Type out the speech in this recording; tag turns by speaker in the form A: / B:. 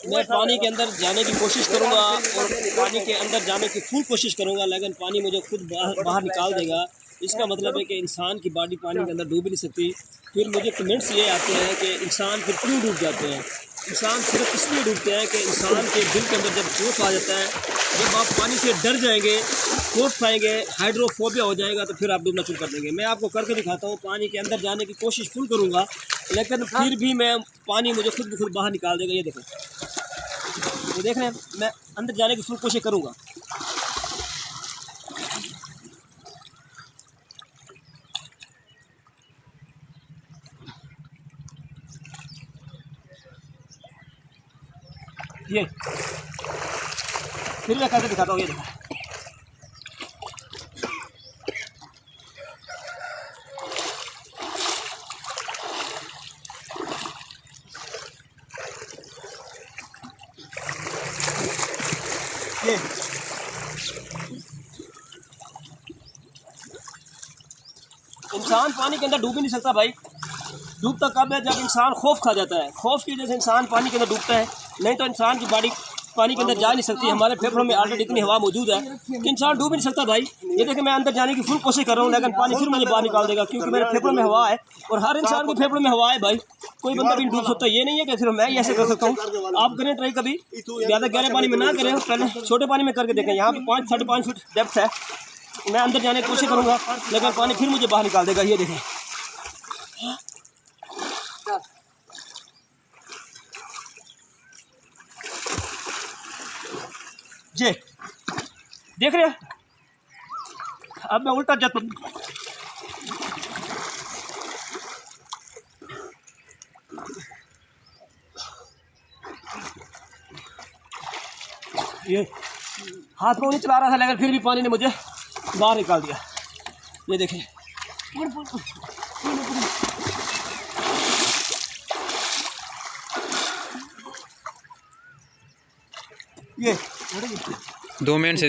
A: मैं पानी के अंदर जाने की कोशिश करूँगा और पानी के अंदर जाने की फुल कोशिश करूँगा, लेकिन पानी मुझे खुद बाहर निकाल देगा। इसका मतलब है कि इंसान की बॉडी पानी के अंदर डूब ही नहीं सकती। फिर मुझे कमेंट्स ये आते हैं कि इंसान फिर क्यों डूब जाते हैं। इंसान सिर्फ इसलिए डूबते हैं कि इंसान के दिल के अंदर जब खौफ आ जाता है, जब आप पानी से डर जाएंगे, खौफ पाएंगे, हाइड्रोफोबिया हो जाएगा, तो फिर आप डूबना शुरू कर देंगे। मैं आपको करके दिखाता हूँ, पानी के अंदर जाने की कोशिश फुल करूँगा, लेकिन फिर भी मैं पानी मुझे खुद ब खुद बाहर निकाल देगा। ये देखें, ये देख रहे हैं, मैं अंदर जाने की फुल कोशिश करूँगा। ये फिर मैं करके दिखाता हूँ। ये देखो, ये इंसान पानी के अंदर डूब ही नहीं सकता भाई। डूबता कब है? जब इंसान खौफ खा जाता है। खौफ की वजह से इंसान पानी के अंदर डूबता है, नहीं तो इंसान की बॉडी पानी के अंदर जा नहीं सकती। हमारे फेफड़ों में ऑलरेडी इतनी हवा मौजूद है कि इंसान डूब ही नहीं सकता भाई। ये देखिए, मैं अंदर जाने की फुल कोशिश कर रहा हूँ, लेकिन पानी फिर मुझे बाहर निकाल देगा, क्योंकि मेरे फेफड़ों में हवा है और हर इंसान के फेफड़ों में हवा है भाई। कोई बंदा भी डूब सकता है। ये नहीं है कि सिर्फ मैं ही ऐसे कर सकता हूँ। आप करें ट्राई, कभी ज़्यादा गहरे पानी में ना करें, पहले छोटे पानी में करके देखें। यहाँ पे 5-5.5 फीट डेप्थ है। मैं अंदर जाने की कोशिश करूँगा, लेकिन पानी फिर मुझे बाहर निकाल देगा। ये देखें, जी देख रहे हैं। अब मैं उल्टा जाता हूँ। ये हाथ को नहीं चला रहा था, लेकिन फिर भी पानी ने मुझे बाहर निकाल दिया। ये देखें, ये
B: 2 मिनट से